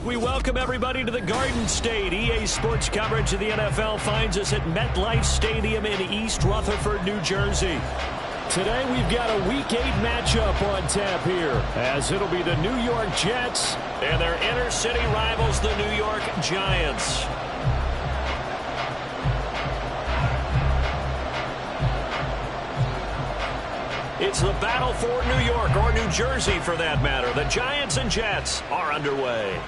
We welcome everybody to the Garden State. EA Sports coverage of the NFL finds us at MetLife Stadium in East Rutherford, New Jersey. Today we've got a Week 8 matchup on tap here, as it'll be the New York Jets and their inner-city rivals, the New York Giants. It's the battle for New York, or New Jersey for that matter. The Giants and Jets are underway.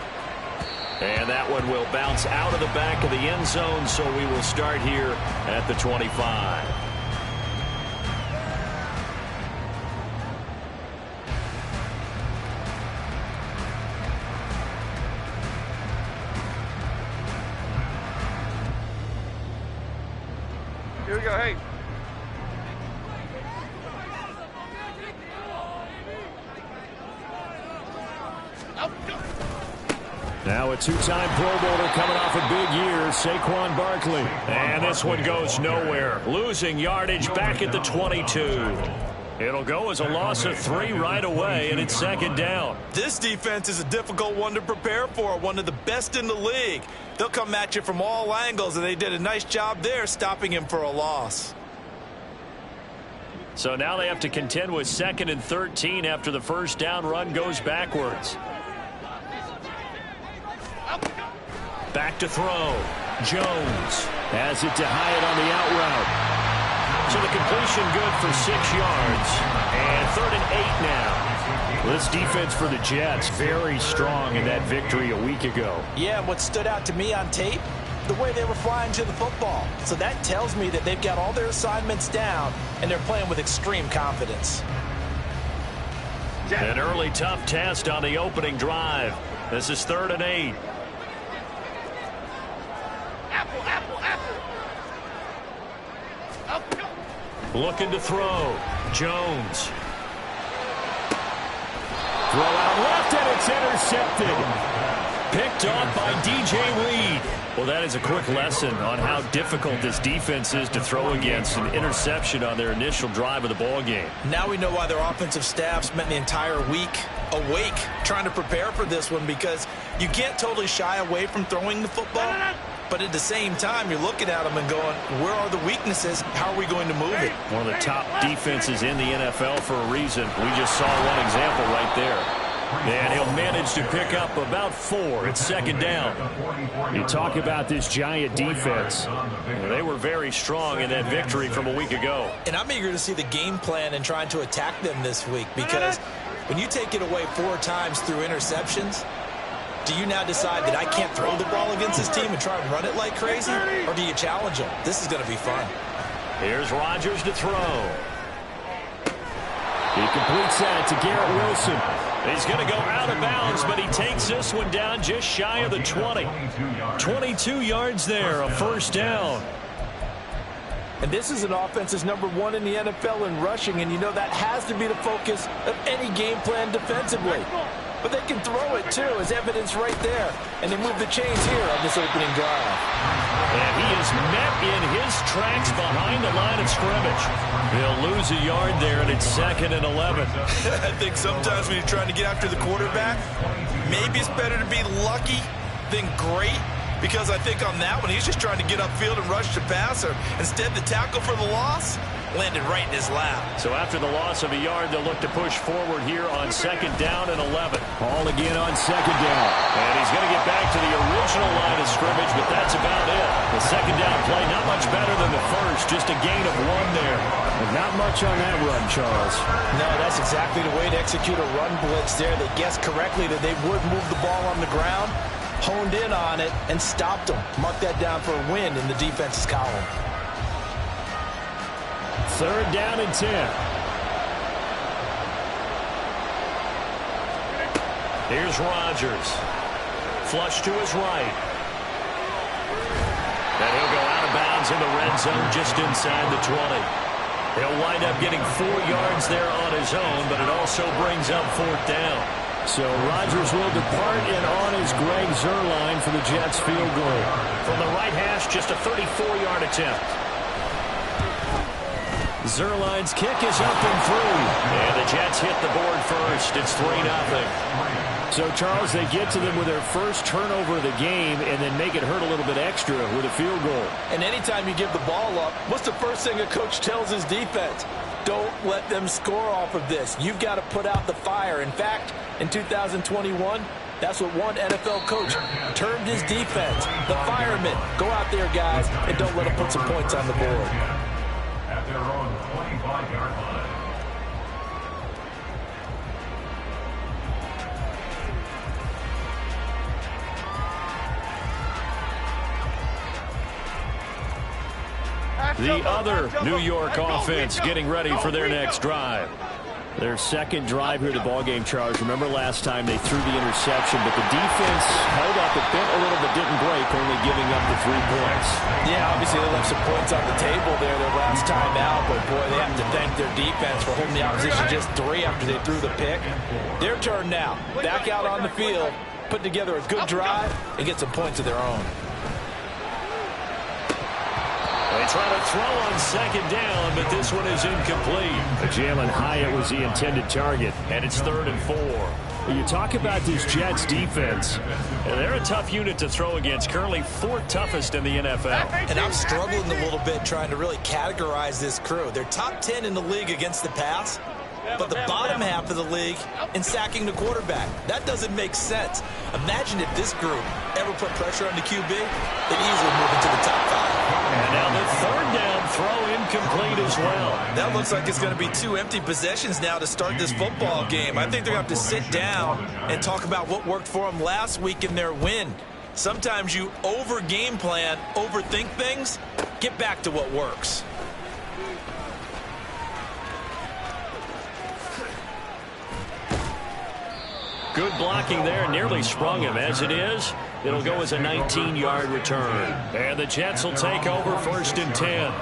And that one will bounce out of the back of the end zone, so we will start here at the 25. Here we go, hey. Now a two-time Pro Bowler coming off a big year, Saquon Barkley. And this one goes nowhere. Losing yardage back at the 22. It'll go as a loss of 3 right away, and it's second down. This defense is a difficult one to prepare for, one of the best in the league. They'll come at you from all angles, and they did a nice job there stopping him for a loss. So now they have to contend with 2nd and 13 after the first down run goes backwards. Back to throw. Jones has it to Hyatt on the out route. So the completion good for 6 yards. And 3rd and 8 now. This defense for the Jets, very strong in that victory a week ago. Yeah, and what stood out to me on tape, the way they were flying to the football. So that tells me that they've got all their assignments down, and they're playing with extreme confidence. An early tough test on the opening drive. This is 3rd and 8. Looking to throw. Jones. Throw out left, and it's intercepted. Picked off by DJ Reed. Well, that is a quick lesson on how difficult this defense is to throw against. An interception on their initial drive of the ball game. Now we know why their offensive staff spent the entire week awake trying to prepare for this one, because you can't totally shy away from throwing the football. But at the same time, you're looking at them and going, where are the weaknesses? How are we going to move it? One of the top defenses in the NFL for a reason. We just saw one example right there. And he'll manage to pick up about 4. It's second down. You talk about this Giant defense. They were very strong in that victory from a week ago. And I'm eager to see the game plan and trying to attack them this week, because when you take it away 4 times through interceptions, do you now decide that I can't throw the ball against this team and try and run it like crazy? Or do you challenge them? This is going to be fun. Here's Rodgers to throw. He completes that to Garrett Wilson. He's going to go out of bounds, but he takes this one down just shy of the 20. 22 yards there, a first down. And this is an offense that's #1 in the NFL in rushing, and you know that has to be the focus of any game plan defensively. But they can throw it, too, as evidence right there. And they move the chains here on this opening drive. And he is met in his tracks behind the line of scrimmage. He'll lose a yard there, and it's 2nd and 11. I think sometimes when you're trying to get after the quarterback, maybe it's better to be lucky than great. Because I think on that one, he's just trying to get upfield and rush the passer. Instead, the tackle for the loss landed right in his lap. So after the loss of a yard, they'll look to push forward here on 2nd down and 11. Ball again on 2nd down. And he's going to get back to the original line of scrimmage, but that's about it. The 2nd down play, not much better than the first, just a gain of 1 there. And not much on that run, Charles. No, that's exactly the way to execute a run blitz there. They guessed correctly that they would move the ball on the ground, honed in on it, and stopped them. Mark that down for a win in the defense's column. 3rd down and 10. Here's Rodgers. Flush to his right. And he'll go out of bounds in the red zone just inside the 20. He'll wind up getting 4 yards there on his own, but it also brings up 4th down. So Rodgers will depart, and on is Greg Zuerlein for the Jets field goal. From the right hash, just a 34-yard attempt. Zerline's kick is up and through. And the Jets hit the board first. It's 3-0. So, Charles, they get to them with their first turnover of the game and then make it hurt a little bit extra with a field goal. And anytime you give the ball up, what's the first thing a coach tells his defense? Don't let them score off of this. You've got to put out the fire. In fact, in 2021, that's what one NFL coach termed his defense. The firemen. Go out there, guys, and don't let them put some points on the board. At their own 25-yard line. The other New York offense getting ready for their next drive. Their second drive here of the ballgame, Charles. Remember last time they threw the interception, but the defense held up, it bent a little but didn't break, only giving up the 3 points. Yeah, obviously they left some points on the table there their last time out, but boy, they have to thank their defense for holding the opposition just 3 after they threw the pick. Their turn now. Back out on the field, put together a good drive, and get some points of their own. They try to throw on second down, but this one is incomplete. Jalen Hyatt was the intended target, and it's 3rd and 4. You talk about this Jets defense. They're a tough unit to throw against, currently 4th toughest in the NFL. And I'm struggling a little bit trying to really categorize this crew. They're top 10 in the league against the pass, but the bottom half of the league in sacking the quarterback. That doesn't make sense. Imagine if this group ever put pressure on the QB, they'd easily move into the top 5. And now the 3rd down throw incomplete as well. That looks like it's going to be 2 empty possessions now to start this football game. I think they're going to have to sit down and talk about what worked for them last week in their win. Sometimes you over-game plan, overthink things, get back to what works. Good blocking there, nearly sprung him. As it is, it'll go as a 19-yard return. And the Jets will take over 1st and 10.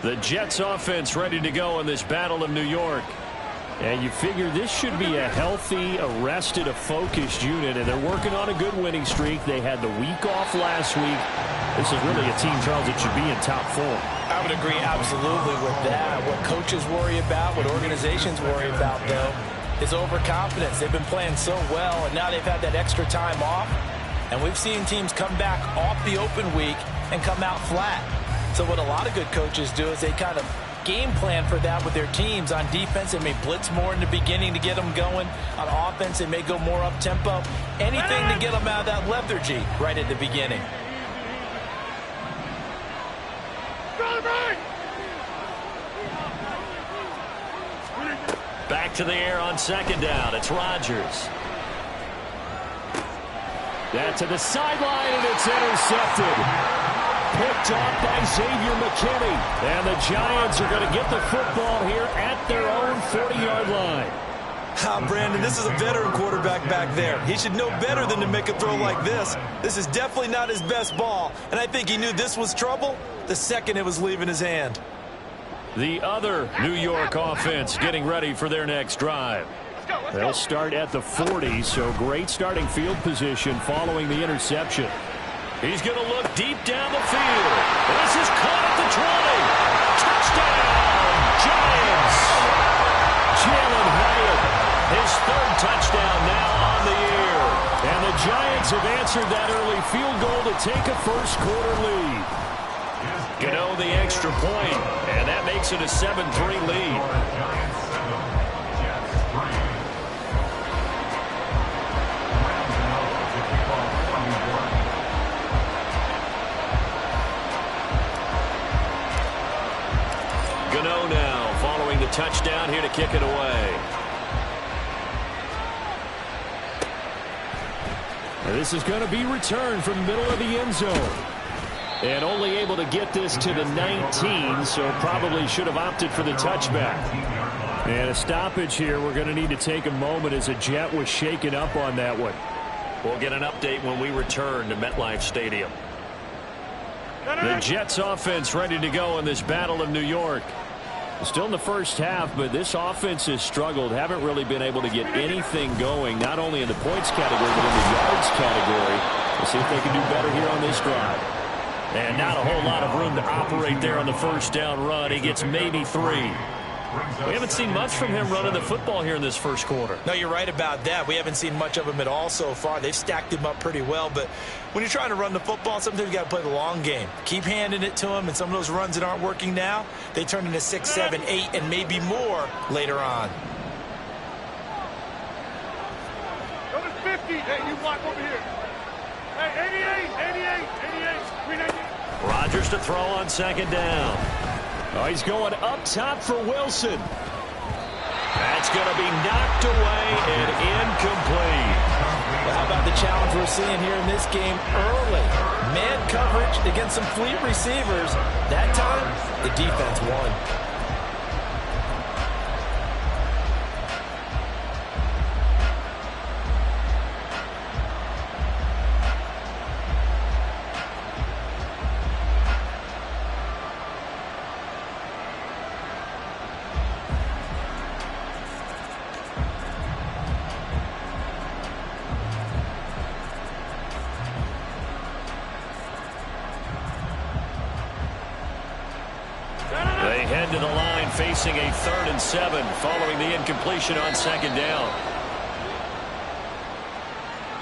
The Jets offense ready to go in this Battle of New York. And you figure this should be a healthy, arrested, a focused unit, and they're working on a good winning streak. They had the week off last week. This is really a team, Charles, that should be in top form. I would agree absolutely with that. What coaches worry about, what organizations worry about, though, is overconfidence. They've been playing so well, and now they've had that extra time off. And we've seen teams come back off the open week and come out flat. So what a lot of good coaches do is they kind of game plan for that with their teams. On defense, they may blitz more in the beginning to get them going. On offense, they may go more up-tempo. Anything to get them out of that lethargy right at the beginning. Back to the air on second down. It's Rodgers. That to the sideline, and it's intercepted. Picked off by Xavier McKinney. And the Giants are going to get the football here at their own 40-yard line. Brandon, this is a veteran quarterback back there. He should know better than to make a throw like this. This is definitely not his best ball, and I think he knew this was trouble the second it was leaving his hand. The other New York offense getting ready for their next drive. They'll start at the 40, so great starting field position following the interception. He's going to look deep down the field. This is caught at the 20. Touchdown, Giants. Jalen Hyatt, his 3rd touchdown now on the year. And the Giants have answered that early field goal to take a first-quarter lead. Gano the extra point, and that makes it a 7-3 lead. Gano now following the touchdown here to kick it away. And this is going to be returned from the middle of the end zone. And only able to get this to the 19, so probably should have opted for the touchback. And a stoppage here. We're going to need to take a moment as a Jet was shaken up on that one. We'll get an update when we return to MetLife Stadium. The Jets offense ready to go in this Battle of New York. Still in the first half, but this offense has struggled. Haven't really been able to get anything going, not only in the points category, but in the yards category. We'll see if they can do better here on this drive. And not a whole lot of room to operate there on the first down run. He gets maybe 3. We haven't seen much from him running the football here in this first quarter. No, you're right about that. We haven't seen much of him at all so far. They've stacked him up pretty well. But when you're trying to run the football, sometimes you got to play the long game. Keep handing it to him, and some of those runs that aren't working now, they turn into 6, 7, 8, and maybe more later on. Go to 50. Hey, you block over here. Hey, 88. Rodgers to throw on second down. Oh, he's going up top for Wilson. That's going to be knocked away and incomplete. Well, how about the challenge we're seeing here in this game early? Man coverage against some fleet receivers. That time, the defense won. They head to the line facing a 3rd and 7 following the incompletion on second down.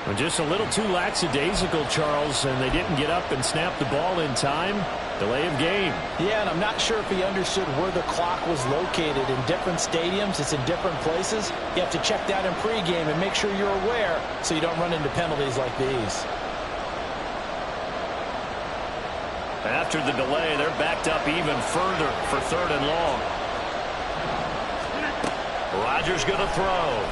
Well, just a little too lackadaisical, Charles, and they didn't get up and snap the ball in time. Delay of game. Yeah, and I'm not sure if he understood where the clock was located. In different stadiums, it's in different places. You have to check that in pregame and make sure you're aware so you don't run into penalties like these. After the delay, they're backed up even further for 3rd and long. Rodgers going to throw.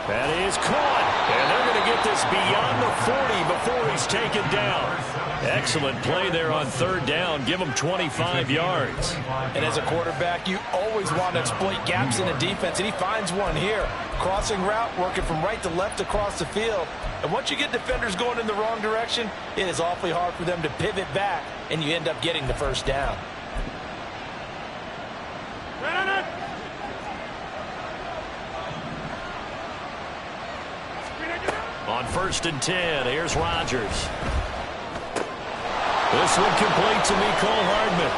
That is caught. And they're going to get this beyond the 40 before he's taken down. Excellent play there on 3rd down. Give him 25 yards. And as a quarterback, you always want to exploit gaps in the defense, and he finds one here. Crossing route, working from right to left across the field. And once you get defenders going in the wrong direction, it is awfully hard for them to pivot back, and you end up getting the first down. On 1st and 10, here's Rodgers. This one complete to Mecole Hardman.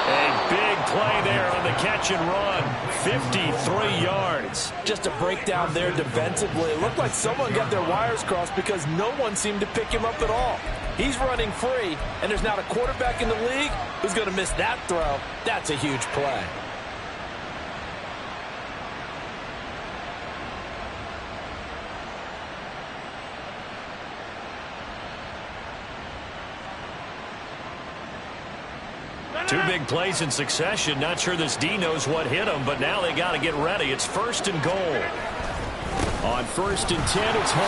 A big play there on the catch and run. 53 yards. Just a breakdown there defensively. It looked like someone got their wires crossed because no one seemed to pick him up at all. He's running free, and there's not a quarterback in the league who's going to miss that throw. That's a huge play. Two big plays in succession. Not sure this D knows what hit him, but now they got to get ready. It's 1st and goal. On 1st and 10, it's Hall.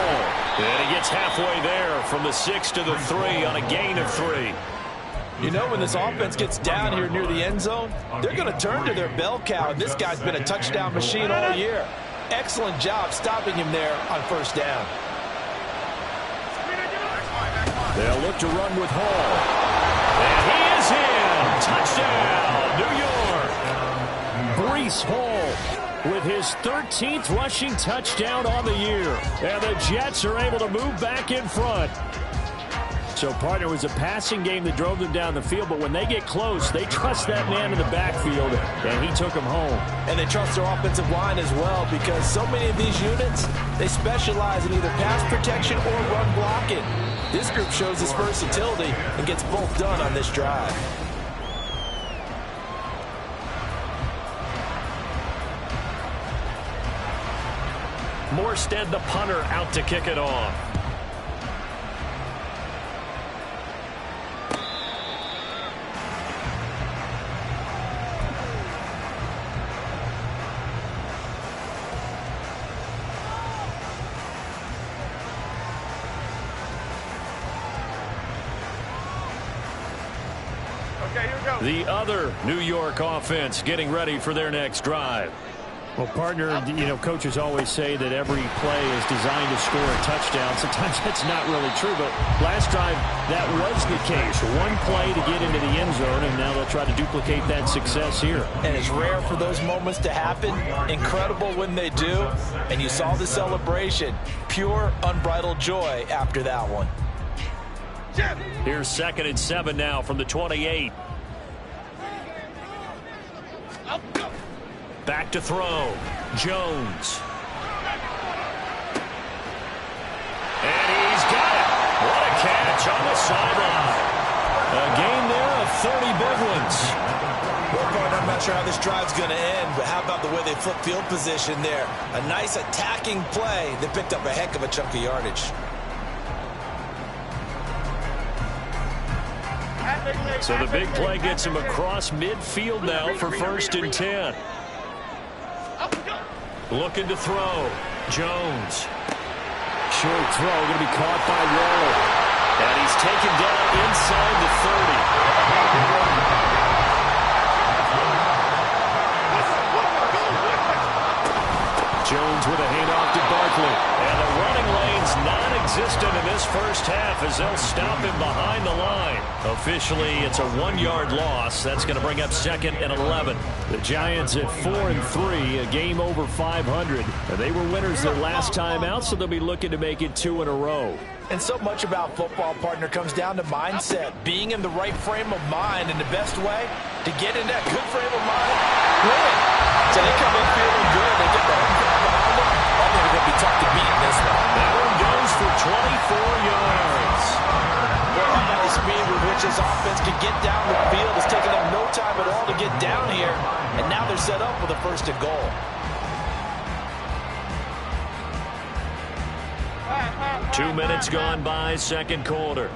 And he gets halfway there from the 6 to the 3 on a gain of 3. You know, when this offense gets down here near the end zone, they're going to turn to their bell cow, and this guy's been a touchdown machine all year. Excellent job stopping him there on 1st down. They'll look to run with Hall. And he is in. Touchdown, New York. Breece Hall with his 13th rushing touchdown on the year. And the Jets are able to move back in front. So, partner, it was a passing game that drove them down the field, but when they get close, they trust that man in the backfield, and he took them home. And they trust their offensive line as well, because so many of these units, they specialize in either pass protection or run blocking. This group shows its versatility and gets both done on this drive. Morstead, the punter, out to kick it off. The other New York offense getting ready for their next drive. Well, partner, coaches always say that every play is designed to score a touchdown. Sometimes that's not really true, but last drive, that was the case. One play to get into the end zone, and now they'll try to duplicate that success here. And it's rare for those moments to happen. Incredible when they do. And you saw the celebration. Pure, unbridled joy after that one. Here's 2nd and 7 now from the 28. Back to throw. Jones. And he's got it. What a catch on the sideline. A gain there of 30 big ones. Well, partner, I'm not sure how this drive's going to end, but how about the way they flip field position there? A nice attacking play that picked up a heck of a chunk of yardage. So the big play gets him across midfield now for 1st and 10. Looking to throw. Jones. Short throw, going to be caught by Waller. And he's taken down inside the 30. Jones with a handoff to Barkley. And the running lane's non-existent in this first half as they'll stop him behind the line. Officially, it's a 1-yard loss. That's going to bring up 2nd and 11. The Giants at 4-3, a game over 500. They were winners their last time out, so they'll be looking to make it 2 in a row. And so much about football, partner, comes down to mindset. Being in the right frame of mind, and the best way to get in that good frame of mind, win. So they come in feeling good. They get the home crowd behind them. I think they're going to be tough to beat in this one. That one goes for 24 yards. Well, how about the speed with which this offense can get down the field? It's taken them no time at all to get down here. And now they're set up with a 1st and goal. Two minutes gone by, 2nd quarter.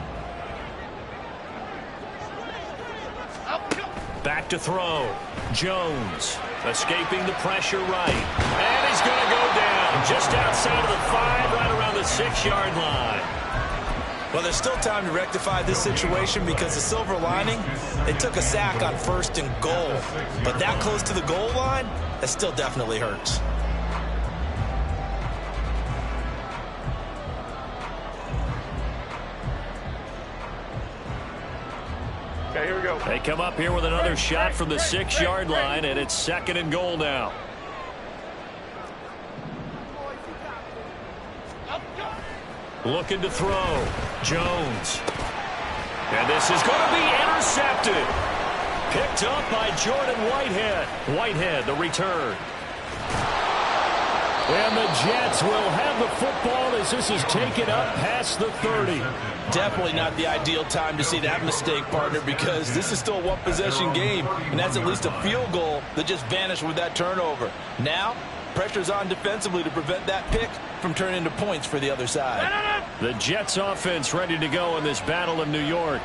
Back to throw. Jones escaping the pressure right. And he's going to go down just outside of the 5, right around the 6-yard line. Well, there's still time to rectify this situation because the silver lining, they took a sack on 1st and goal. But that close to the goal line, that still definitely hurts. Okay, here we go. They come up here with another shot from the 6-yard line, and it's 2nd and goal now. Looking to throw. Jones. And this is going to be intercepted. Picked up by Jordan Whitehead. Whitehead, the return. And the Jets will have the football as this is taken up past the 30. Definitely not the ideal time to see that mistake, partner, because this is still a one-possession game, and that's at least a field goal that just vanished with that turnover. Now, pressure's on defensively to prevent that pick from turning into points for the other side. The Jets offense ready to go in this battle in New York.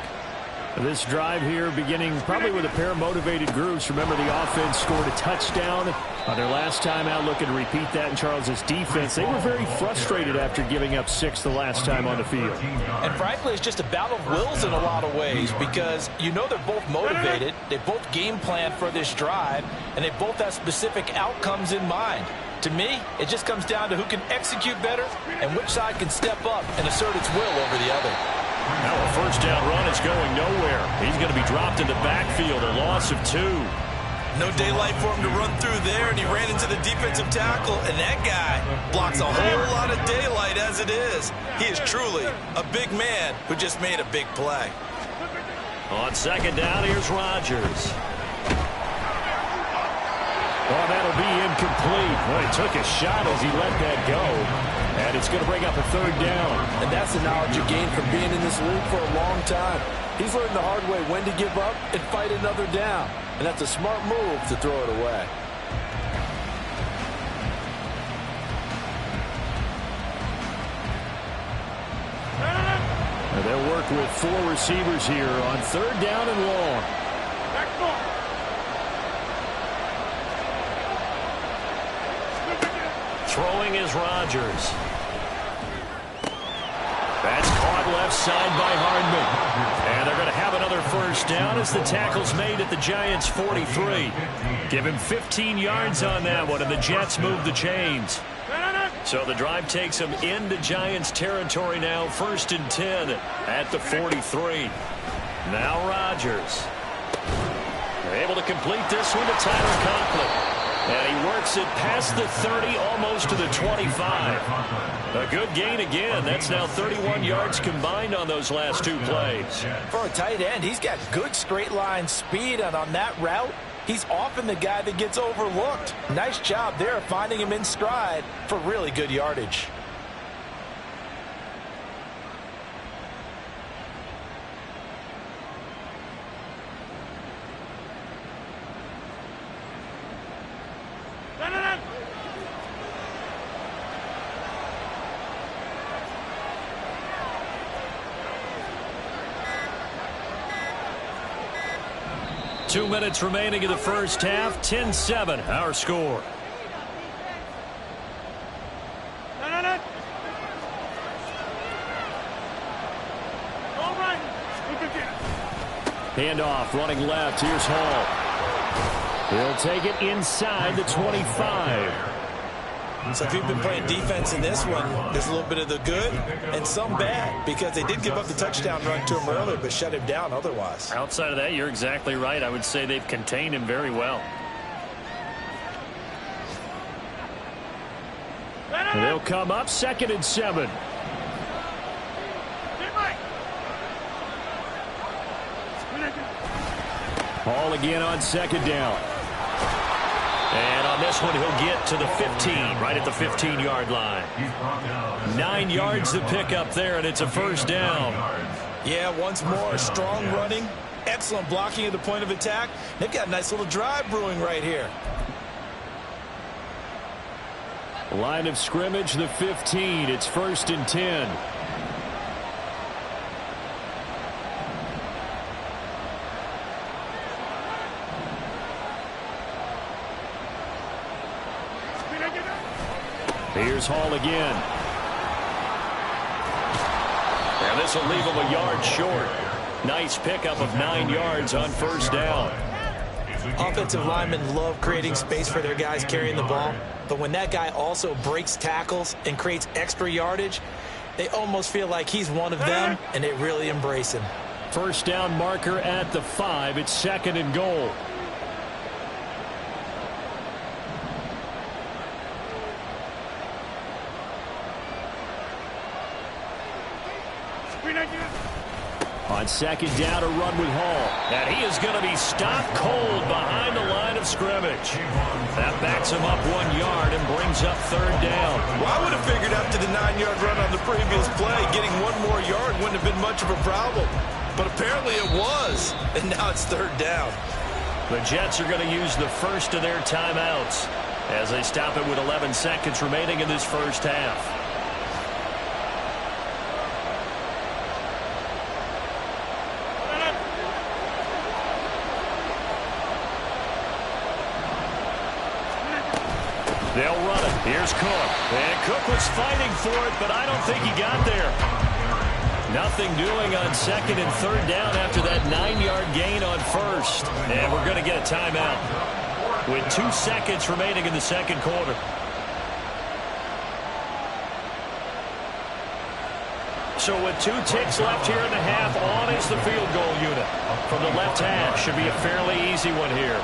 This drive here beginning probably with a pair of motivated groups. Remember, the offense scored a touchdown on their last time out, looking to repeat that in Charles's defense. They were very frustrated after giving up 6 the last time on the field. And frankly, it's just a battle of wills in a lot of ways because you know they're both motivated, they both game plan for this drive, and they both have specific outcomes in mind. To me, it just comes down to who can execute better and which side can step up and assert its will over the other. Now a 1st down run is going nowhere. He's going to be dropped in the backfield, a loss of 2. No daylight for him to run through there, and he ran into the defensive tackle, and that guy blocks a whole lot of daylight as it is. He is truly a big man who just made a big play. On 2nd down, here's Rodgers. Oh, that'll be incomplete. Well, he took a shot as he let that go. And it's going to bring up a 3rd down. And that's the knowledge you gain from being in this league for a long time. He's learned the hard way when to give up and fight another down. And that's a smart move to throw it away. And they'll work with 4 receivers here on 3rd down and long. Throwing is Rodgers. That's caught left side by Hardman. And they're going to have another another first down as the tackle's made at the Giants' 43. Give him 15 yards on that one, and the Jets move the chains. So the drive takes them into Giants territory now, 1st and 10 at the 43. Now Rodgers. They're able to complete this one to Tyler Conklin. And he works it past the 30, almost to the 25. A good gain again. That's now 31 yards combined on those last 2 plays. For a tight end, he's got good straight line speed, and on that route, he's often the guy that gets overlooked. Nice job there finding him in stride for really good yardage. Two minutes remaining in the first half. 10-7, our score. Handoff, running left. Here's Hall. He'll take it inside the 25. So if you've been playing defense in this one, there's a little bit of the good and some bad, because they did give up the touchdown run to him earlier but shut him down otherwise. Outside of that, you're exactly right. I would say they've contained him very well. And they'll come up 2nd and 7. Hall again on 2nd down. And on this one, he'll get to the 15, right at the 15-yard line. 9 yards to pick up there, and it's a first down. Yeah, once more, strong running, excellent blocking at the point of attack. They've got a nice little drive brewing right here. Line of scrimmage, the 15. It's 1st and 10. Here's Hall again. And this will leave him a yard short. Nice pickup of 9 yards on first down. Offensive linemen love creating space for their guys carrying the ball, but when that guy also breaks tackles and creates extra yardage, they almost feel like he's one of them, and they really embrace him. First down marker at the 5. It's 2nd and goal. On 2nd down, a run with Hall. And he is going to be stopped cold behind the line of scrimmage. That backs him up 1 yard and brings up 3rd down. Well, I would have figured after the 9-yard run on the previous play, getting 1 more yard wouldn't have been much of a problem. But apparently it was, and now it's 3rd down. The Jets are going to use the first of their timeouts as they stop it with 11 seconds remaining in this first half. They'll run it. Here's Cook. And Cook was fighting for it, but I don't think he got there. Nothing doing on 2nd and 3rd down after that 9-yard gain on first. And we're going to get a timeout with 2 seconds remaining in the second quarter. So with 2 ticks left here in the half, on is the field goal unit. From the left half, should be a fairly easy one here.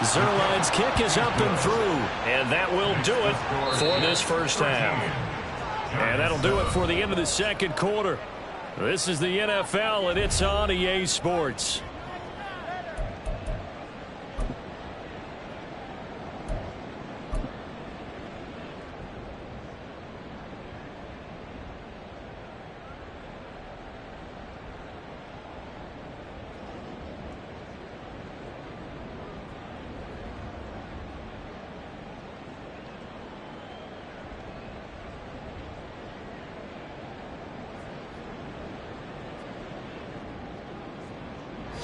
Zerline's kick is up and through, and that will do it for this first half. And that'll do it for the end of the second quarter. This is the NFL, and it's on EA Sports.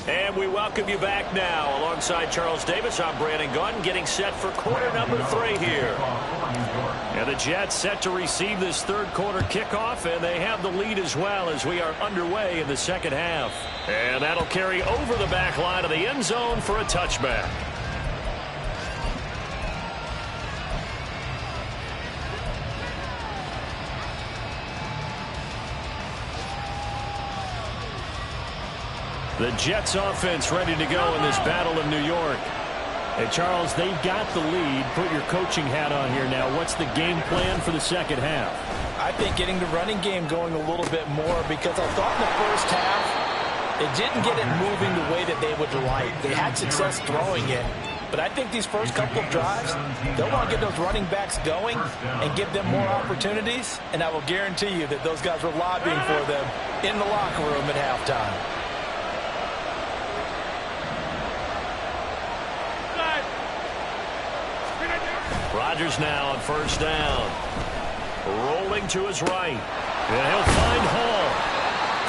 And we welcome you back now. Alongside Charles Davis, I'm Brandon Gaudin, getting set for quarter number 3 here. And the Jets set to receive this third quarter kickoff, and they have the lead as well as we are underway in the second half. And that'll carry over the back line of the end zone for a touchback. The Jets offense ready to go in this battle in New York. Hey, Charles, they've got the lead. Put your coaching hat on here now. What's the game plan for the second half? I think getting the running game going a little bit more, because I thought in the first half they didn't get it moving the way that they would like. They had success throwing it. But I think these first couple of drives, they'll want to get those running backs going and give them more opportunities. And I will guarantee you that those guys were lobbying for them in the locker room at halftime. Rodgers now on first down. Rolling to his right. And he'll find Hall.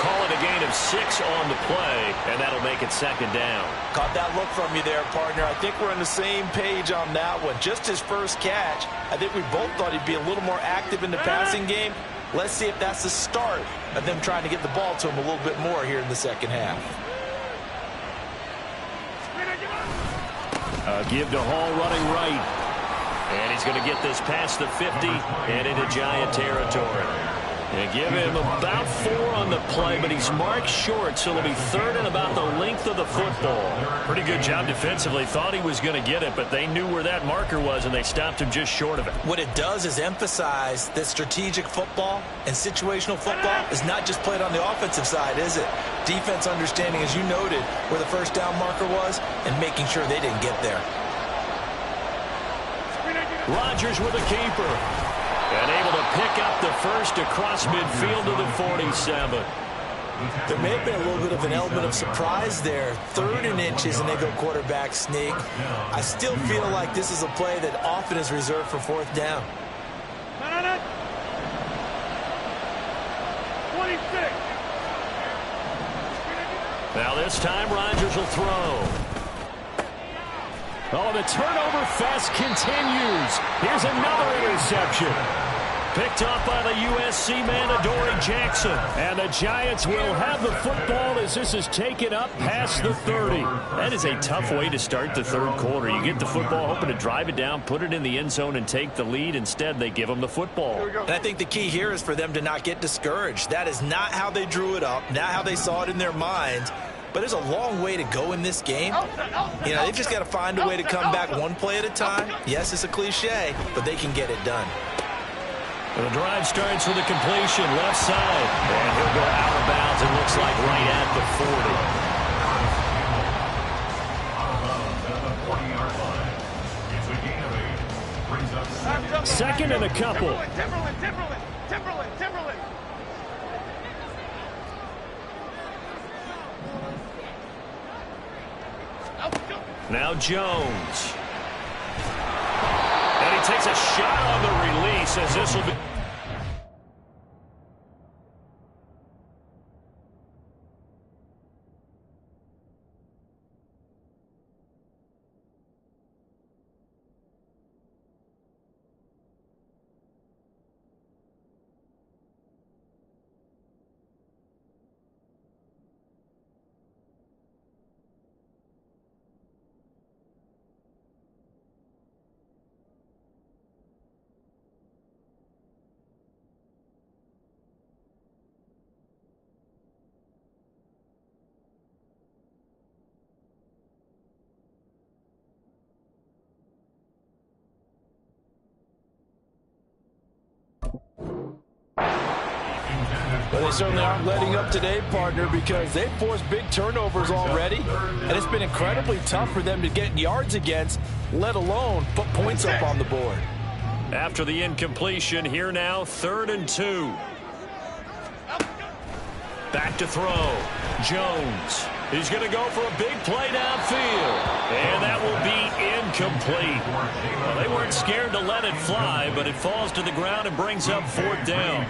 Call it a gain of 6 on the play, and that'll make it second down. Caught that look from you there, partner. I think we're on the same page on that one. Just his first catch, I think we both thought he'd be a little more active in the passing game. Let's see if that's the start of them trying to get the ball to him a little bit more here in the second half. Give to Hall running right. And he's going to get this past the 50 and into Giant territory. And give him about 4 on the play, but he's marked short, so it'll be third and about the length of the football. Pretty good job defensively. Thought he was going to get it, but they knew where that marker was, and they stopped him just short of it. What it does is emphasize that strategic football and situational football is not just played on the offensive side, is it? Defense understanding, as you noted, where the first down marker was and making sure they didn't get there. Rodgers with a keeper. And able to pick up the first across midfield to the 47. There may have been a little bit of an element of surprise there. 3rd and inches, and they go quarterback sneak. I still feel like this is a play that often is reserved for 4th down. 26. Now this time Rodgers will throw. Oh, the turnover fest continues. Here's another interception. Picked off by the USC man, Adoree Jackson. And the Giants will have the football as this is taken up past the 30. That is a tough way to start the third quarter. You get the football, hoping to drive it down, put it in the end zone, and take the lead. Instead, they give them the football. And I think the key here is for them to not get discouraged. That is not how they drew it up, not how they saw it in their minds. But there's a long way to go in this game. You know, they've just got to find a way to come back one play at a time. Yes, it's a cliche, but they can get it done. The drive starts with a completion left side. And he'll go out of bounds, it looks like right at the 40. Second and a couple. Timberland. Now Jones. And he takes a shot on the release as this will be. Well, they certainly aren't letting up today, partner, because they've forced big turnovers already, and it's been incredibly tough for them to get yards against, let alone put points up on the board. After the incompletion, here now, 3rd and 2. Back to throw. Jones. He's going to go for a big play downfield. And that will be incomplete. Well, they weren't weren't scared to let it fly, but it falls to the ground and brings up 4th down.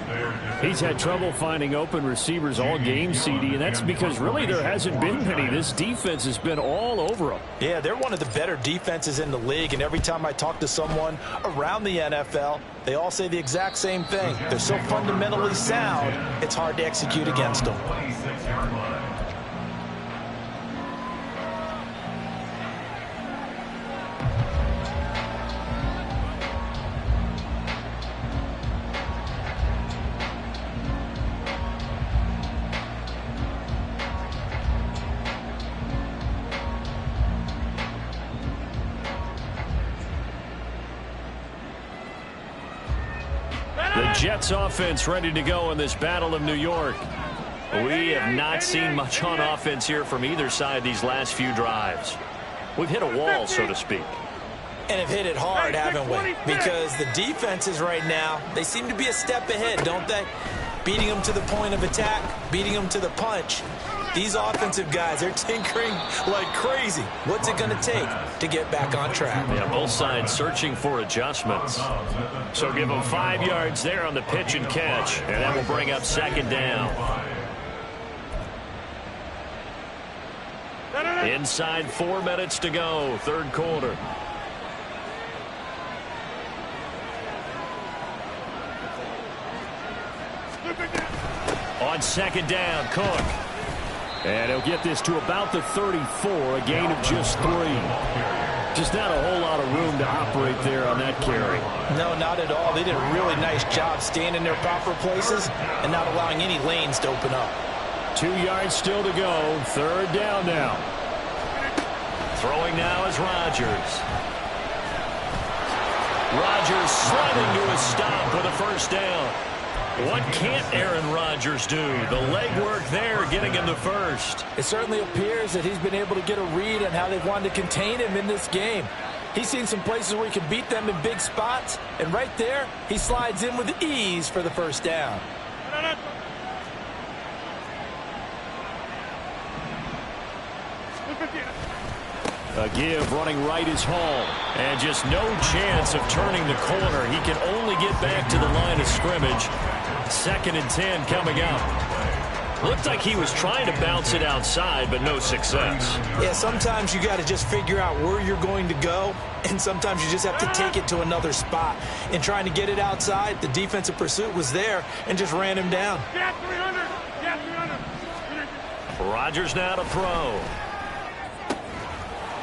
He's had trouble finding open receivers all game, CD, and that's because really there hasn't been many. This defense has been all over them. Yeah, they're one of the better defenses in the league, and every time I talk to someone around the NFL, they all say the exact same thing. They're so fundamentally sound, it's hard to execute against them. The Jets offense ready to go in this Battle of New York. We have not seen much on offense here from either side these last few drives. We've hit a wall, so to speak. And have hit it hard, haven't we? Because the defenses right now, they seem to be a step ahead, don't they? Beating them to the point of attack, beating them to the punch. These offensive guys, they're tinkering like crazy. What's it going to take to get back on track? Yeah, both sides searching for adjustments. So give them 5 yards there on the pitch and catch, and that will bring up 2nd down. Inside 4 minutes to go, 3rd quarter. On 2nd down, Cook. And he'll get this to about the 34, a gain of just 3. Just not a whole lot of room to operate there on that carry. No, not at all. They did a really nice job staying in their proper places and not allowing any lanes to open up. 2 yards still to go, 3rd down now. Throwing now is Rodgers. Rodgers sliding to a stop with a 1st down. What can't Aaron Rodgers do? The legwork there getting him the 1st. It certainly appears that he's been able to get a read on how they've wanted to contain him in this game. He's seen some places where he can beat them in big spots, and right there, he slides in with ease for the 1st down. A give running right is Hall. And just no chance of turning the corner. He can only get back to the line of scrimmage. 2nd and 10 coming up. Looked like he was trying to bounce it outside, but no success. Yeah, sometimes you got to just figure out where you're going to go, and sometimes you just have to take it to another spot. In trying to get it outside, the defensive pursuit was there and just ran him down. Rodgers now to throw.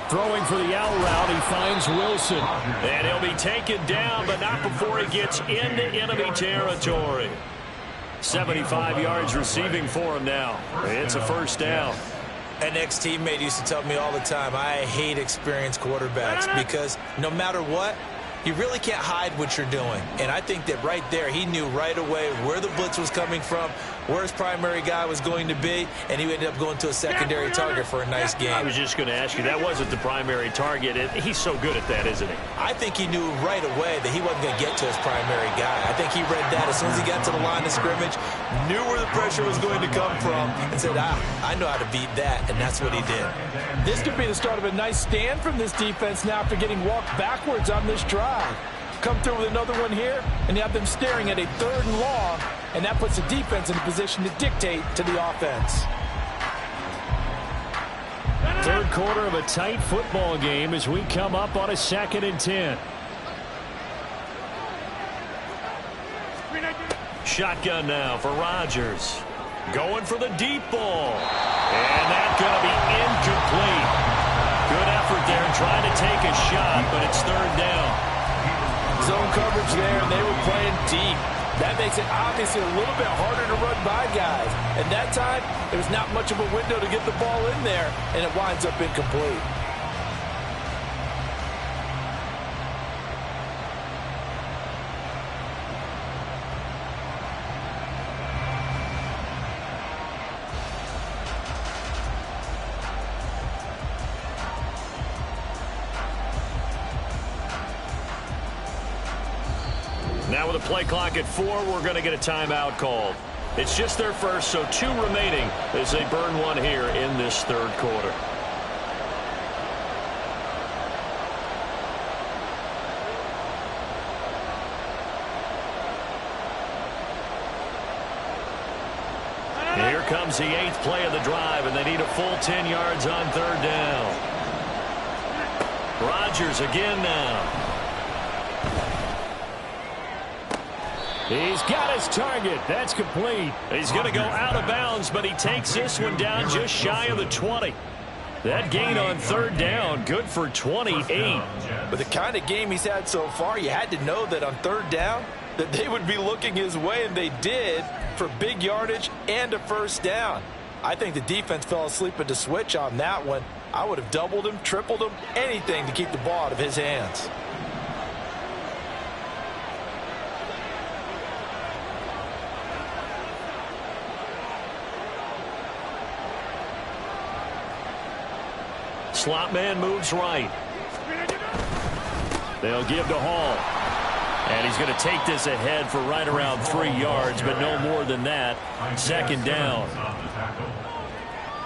Throwing for the out route, he finds Wilson. And he'll be taken down, but not before he gets into enemy territory. 75 yards receiving for him now. It's a 1st down. An ex-teammate used to tell me all the time, I hate experienced quarterbacks because no matter what, you really can't hide what you're doing. And I think that right there, he knew right away where the blitz was coming from, where his primary guy was going to be, and he ended up going to a secondary target for a nice game. I was just going to ask you, that wasn't the primary target. He's so good at that, isn't he? I think he knew right away that he wasn't going to get to his primary guy. I think he read that as soon as he got to the line of scrimmage, knew where the pressure was going to come from, and said, I know how to beat that, and that's what he did. This could be the start of a nice stand from this defense now after getting walked backwards on this drive. Come through with another one here, and you have them staring at a 3rd and long, and that puts the defense in a position to dictate to the offense. 3rd quarter of a tight football game as we come up on a 2nd and 10. Shotgun now for Rodgers. Going for the deep ball. And that's going to be incomplete. Good effort there trying to take a shot, but it's 3rd down. Zone coverage there, and they were playing deep. That makes it obviously a little bit harder to run by guys. And that time, there was not much of a window to get the ball in there, and it winds up incomplete. Now with a play clock at 4, we're going to get a timeout called. It's just their first, so 2 remaining as they burn one here in this 3rd quarter. comes the 8th play of the drive, and they need a full 10 yards on 3rd down. Rodgers again now. He's got his target. That's complete. He's going to go out of bounds, but he takes this one down just shy of the 20. That gain on 3rd down, good for 28. With the kind of game he's had so far, you had to know that on 3rd down that they would be looking his way, and they did, for big yardage and a 1st down. I think the defense fell asleep at the switch on that one. I would have doubled him, tripled him, anything to keep the ball out of his hands. Slot man moves right. They'll give to Hall. And he's going to take this ahead for right around 3 yards, but no more than that. 2nd down.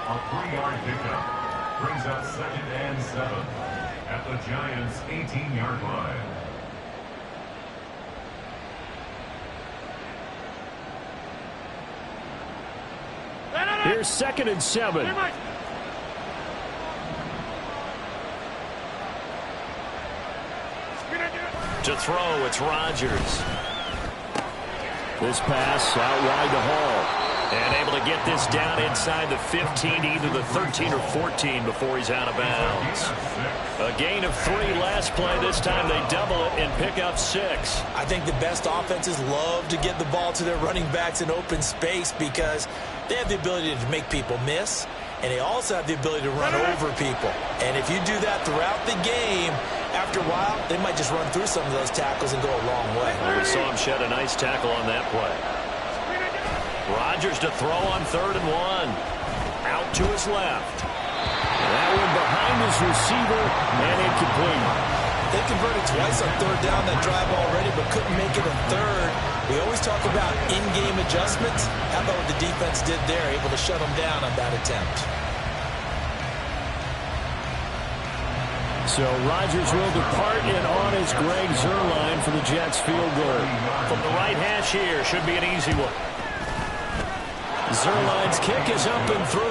A 3-yard pickup brings up 2nd and 7 at the Giants' 18-yard line. Here's 2nd and 7. To throw, it's Rodgers. This pass out wide to Hall. And able to get this down inside the 15, either the 13 or 14 before he's out of bounds. A gain of 3 last play. This time they double it and pick up 6. I think the best offenses love to get the ball to their running backs in open space because they have the ability to make people miss, and they also have the ability to run over people. And if you do that throughout the game, after a while, they might just run through some of those tackles and go a long way. Well, we saw him shed a nice tackle on that play. Rodgers to throw on 3rd and 1. Out to his left. That one behind his receiver and incomplete. They converted twice on 3rd down that drive already, but couldn't make it a 3rd. We always talk about in-game adjustments. How about what the defense did there, able to shut them down on that attempt. So Rodgers will depart, and on is Greg Zuerlein for the Jets field goal. From the right hash here, should be an easy one. Zuerlein's kick is up and through,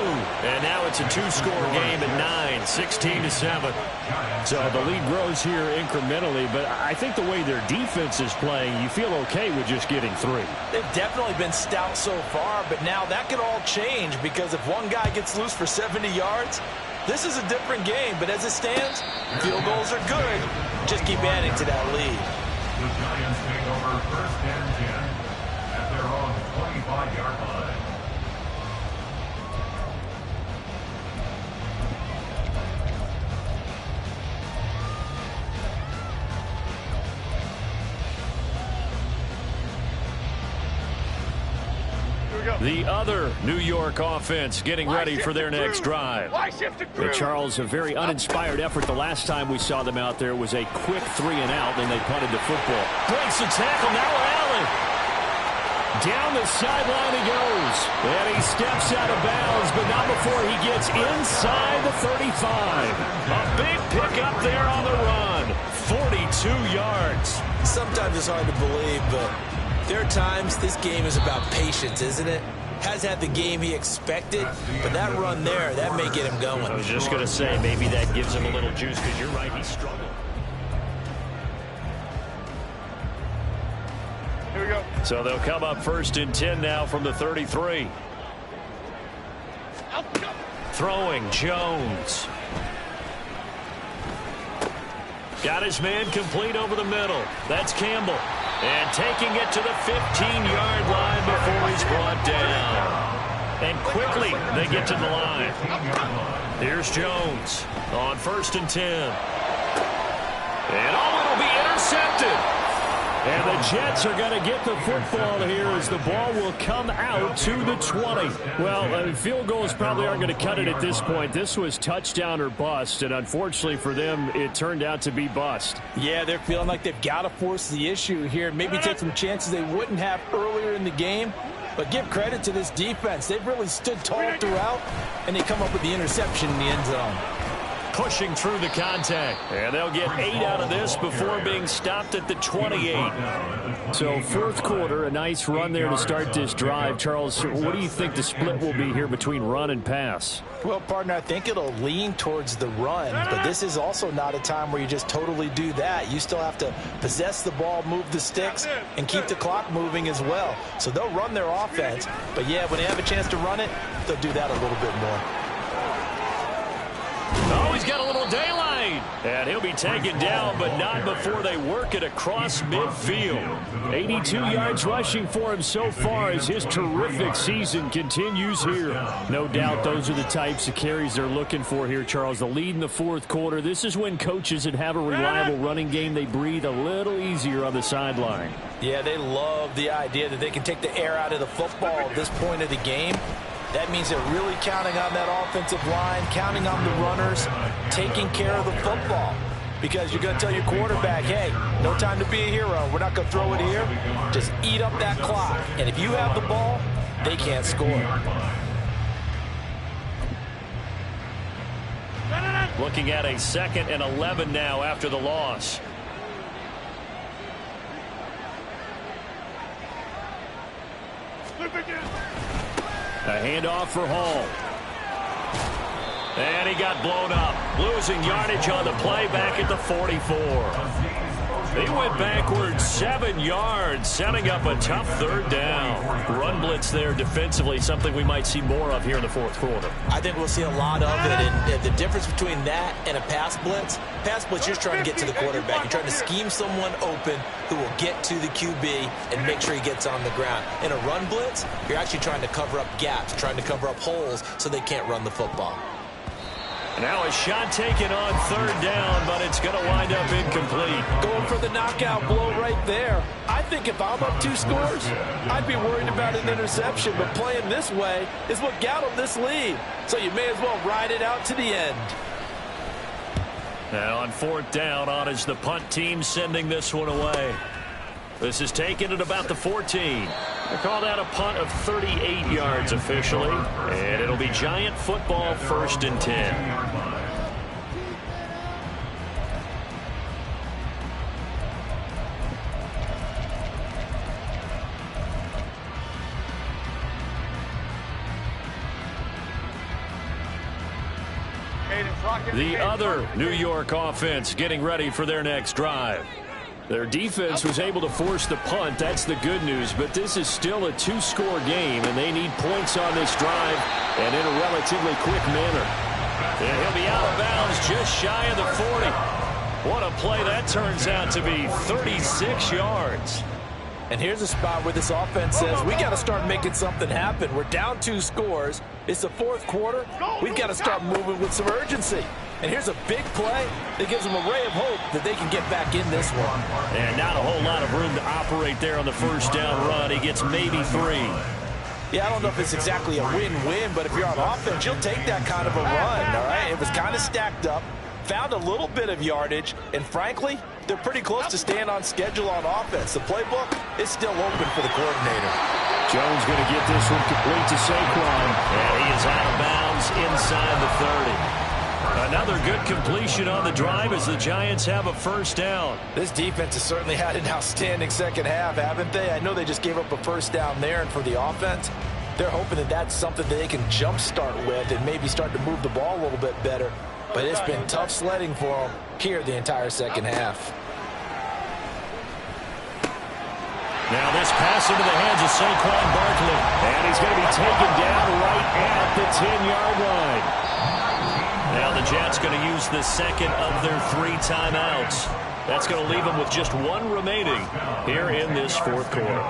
and now it's a 2-score game at 9, 16-7. So the lead grows here incrementally, but I think the way their defense is playing, you feel okay with just getting 3. They've definitely been stout so far, but now that could all change because if one guy gets loose for 70 yards, this is a different game. But as it stands, field goals are good. Just keep adding to that lead. The Giants take over 1st and 10 at their own 25-yard line. The other New York offense getting ready for their next drive. Charles, a very uninspired effort. The last time we saw them out there was a quick 3-and-out, and they punted the football. Breaks the tackle, now Allen. Down the sideline he goes. And he steps out of bounds, but not before he gets inside the 35. A big pickup there on the run. 42 yards. Sometimes it's hard to believe, but there are times this game is about patience, isn't it? Has had the game he expected, but that run there, that may get him going. I was just going to say, maybe that gives him a little juice, because you're right, he struggled. Here we go. So they'll come up 1st and 10 now from the 33. Throwing, Jones. Got his man complete over the middle. That's Campbell. And taking it to the 15-yard line before he's brought down. And quickly, they get to the line. Here's Jones on 1st and 10. And it'll be intercepted. And the Jets are going to get the football here as the ball will come out to the 20. Well, field goals probably aren't going to cut it at this point. This was touchdown or bust, and unfortunately for them, it turned out to be bust. Yeah, they're feeling like they've got to force the issue here. Maybe take some chances they wouldn't have earlier in the game. But give credit to this defense. They've really stood tall throughout, and they come up with the interception in the end zone. pushing through the contact. And they'll get 8 out of this before being stopped at the 28. So fourth quarter, a nice run there to start this drive. Charles, what do you think the split will be here between run and pass? Well, partner, I think it'll lean towards the run, but this is also not a time where you just totally do that. You still have to possess the ball, move the sticks, and keep the clock moving as well. So they'll run their offense, but yeah, when they have a chance to run it, they'll do that a little bit more. Oh, he's got a little daylight. And he'll be taken down, but not before they work it across midfield. 82 yards rushing for him so far as his terrific season continues here. No doubt those are the types of carries they're looking for here, Charles. The lead in the fourth quarter. This is when coaches that have a reliable running game, they breathe a little easier on the sideline. Yeah, they love the idea that they can take the air out of the football at this point of the game. That means they're really counting on that offensive line, counting on the runners, taking care of the football. Because you're going to tell your quarterback, hey, no time to be a hero. We're not going to throw it here. Just eat up that clock. And if you have the ball, they can't score. Looking at a 2nd and 11 now after the loss. A handoff for Hall. And he got blown up. Losing yardage on the play back at the 44. They went backwards 7 yards, setting up a tough third down. Run blitz there defensively, something we might see more of here in the fourth quarter. I think we'll see a lot of it, and the difference between that and a pass blitz, you're just trying to get to the quarterback. You're trying to scheme someone open who will get to the QB and make sure he gets on the ground. In a run blitz, you're actually trying to cover up gaps, trying to cover up holes so they can't run the football. Now a shot taken on third down, but it's going to wind up incomplete. Going for the knockout blow right there. I think if I'm up 2 scores, I'd be worried about an interception, but playing this way is what got them this lead. So you may as well ride it out to the end. Now on fourth down, on is the punt team sending this one away. This is taken at about the 14. They call that a punt of 38 yards officially. And it'll be Giant football, 1st and 10. The other New York offense getting ready for their next drive. Their defense was able to force the punt. That's the good news. But this is still a 2-score game, and they need points on this drive and in a relatively quick manner. And he'll be out of bounds just shy of the 40. What a play that turns out to be, 36 yards. And here's a spot where this offense says, we got to start making something happen. We're down 2 scores. It's the fourth quarter. We've got to start moving with some urgency. And here's a big play that gives them a ray of hope that they can get back in this one. And not a whole lot of room to operate there on the first down run. He gets maybe 3. Yeah, I don't know if it's exactly a win-win, but if you're on offense, you'll take that kind of a run, all right? It was kind of stacked up, found a little bit of yardage, and frankly, they're pretty close to staying on schedule on offense. The playbook is still open for the coordinator. Jones going to get this one complete to Saquon, and he is out of bounds inside the 30. Another good completion on the drive as the Giants have a first down. This defense has certainly had an outstanding second half, haven't they? I know they just gave up a first down there, and for the offense, they're hoping that that's something that they can jumpstart with and maybe start to move the ball a little bit better. But it's been tough sledding for them here the entire second half. Now this pass into the hands of Saquon Barkley. And he's going to be taken down right at the 10-yard line. Now the Jets going to use the second of their 3 timeouts. That's going to leave them with just 1 remaining here in this fourth quarter.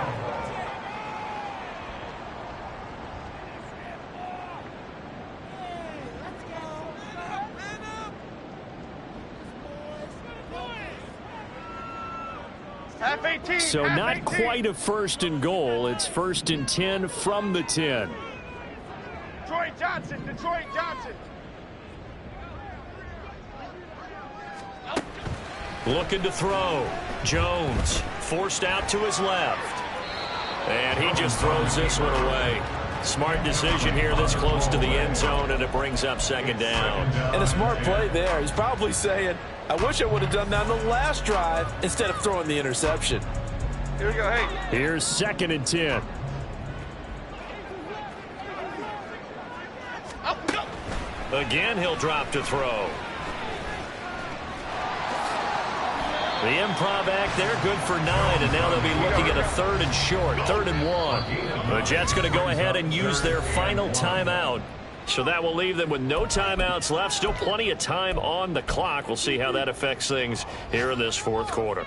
So not quite a 1st and goal. It's 1st and 10 from the 10. Detroit Johnson. Looking to throw. Jones forced out to his left. And he just throws this one away. Smart decision here this close to the end zone, and it brings up second down. And a smart play there. He's probably saying, I wish I would have done that on the last drive instead of throwing the interception. Here we go, hey. Here's 2nd and 10. Again, he'll drop to throw. The improv act there, good for 9, and now they'll be looking at a 3rd and short, 3rd and 1. The Jets going to go ahead and use their final timeout. So that will leave them with no timeouts left. Still plenty of time on the clock. We'll see how that affects things here in this 4th quarter.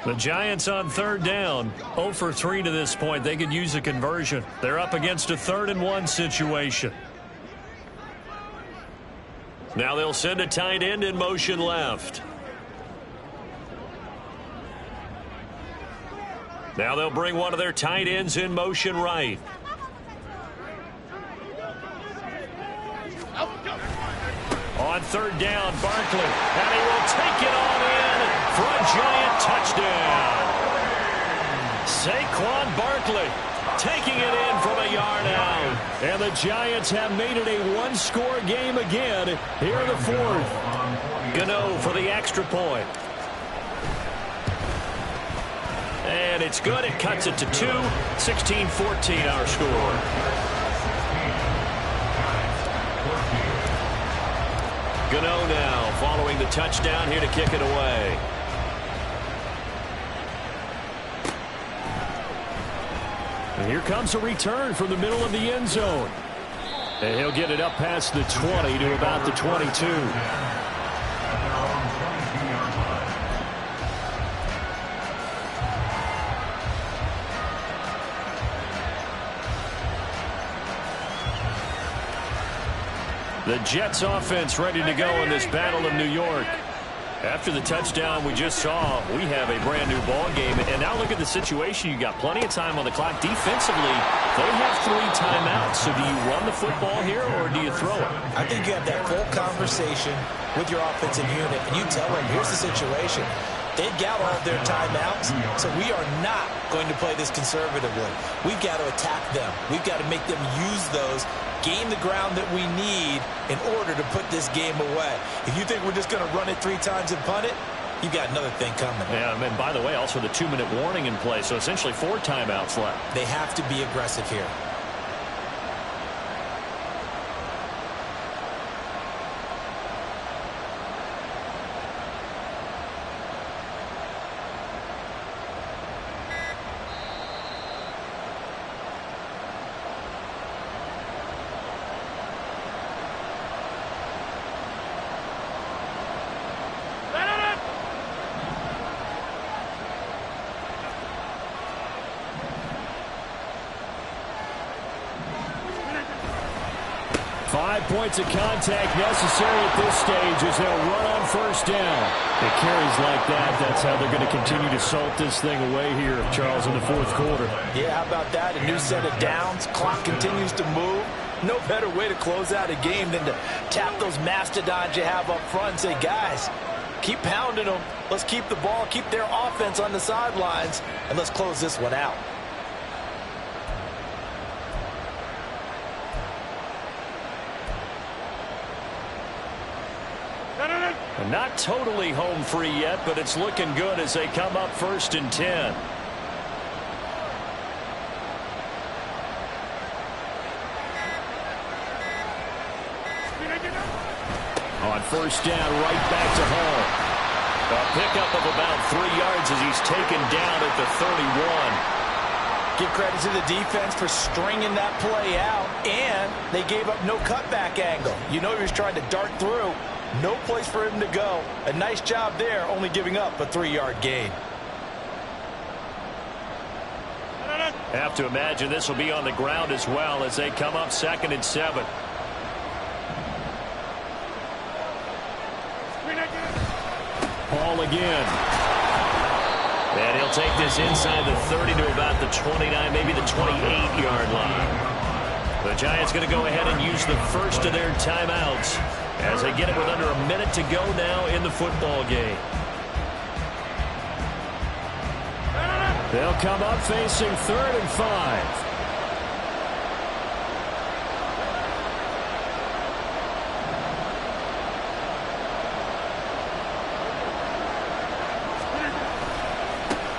The Giants on 3rd down, 0 for 3 to this point. They could use a conversion. They're up against a 3rd and 1 situation. Now they'll send a tight end in motion left. Now they'll bring one of their tight ends in motion right. On 3rd down, Barkley, and he will take it on in for a Giant touchdown. Saquon Barkley taking it in from a yard out. And the Giants have made it a one-score game again here in the 4th. Gano for the extra point. And it's good. It cuts it to 2. 16-14 our score. Gano now following the touchdown here to kick it away. And here comes a return from the middle of the end zone. And he'll get it up past the 20 to about the 22. The Jets offense ready to go in this Battle of New York. After the touchdown we just saw, we have a brand new ball game. And now look at the situation. You got plenty of time on the clock. Defensively, they have 3 timeouts. So do you run the football here or do you throw it? I think you have that full conversation with your offensive unit, and you tell them, here's the situation. They've got all of their timeouts, so we are not going to play this conservatively. We've got to attack them. We've got to make them use those, gain the ground that we need in order to put this game away. If you think we're just going to run it 3 times and punt it, you've got another thing coming. Yeah, and by the way, also the 2-minute warning in play, so essentially 4 timeouts left. They have to be aggressive here. Points of contact necessary at this stage as they'll run on 1st down. It carries like that. That's how they're going to continue to salt this thing away here, Charles, in the 4th quarter. Yeah, how about that? A new set of downs. Clock continues to move. No better way to close out a game than to tap those mastodons you have up front and say, guys, keep pounding them. Let's keep the ball, keep their offense on the sidelines, and let's close this one out. Not totally home free yet, but it's looking good as they come up 1st and 10. On 1st down, right back to home. A pickup of about 3 yards as he's taken down at the 31. Give credit to the defense for stringing that play out, and they gave up no cutback angle. You know he was trying to dart through. No place for him to go. A nice job there, only giving up a 3-yard gain. Have to imagine this will be on the ground as well as they come up 2nd and 7. Paul again. And he'll take this inside the 30 to about the 29, maybe the 28-yard line. The Giants going to go ahead and use the first of their timeouts as they get it with under a minute to go now in the football game. They'll come up facing 3rd and 5.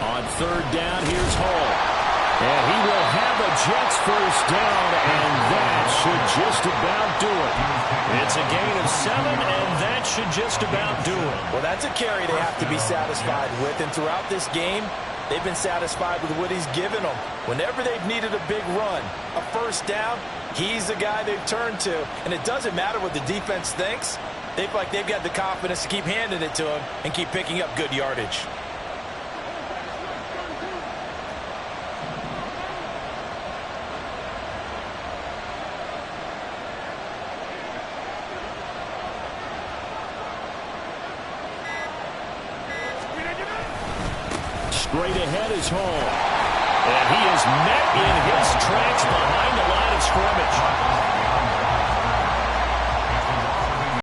On 3rd down, here's Hall. And he will have a Jets first down, and that should just about do it. It's a gain of 7, and that should just about do it. Well, that's a carry they have to be satisfied with, and throughout this game, they've been satisfied with what he's given them. Whenever they've needed a big run, a first down, he's the guy they've turned to. And it doesn't matter what the defense thinks. They feel like they've got the confidence to keep handing it to him and keep picking up good yardage. Straight ahead is Hall. And he is met in his tracks behind the line of scrimmage.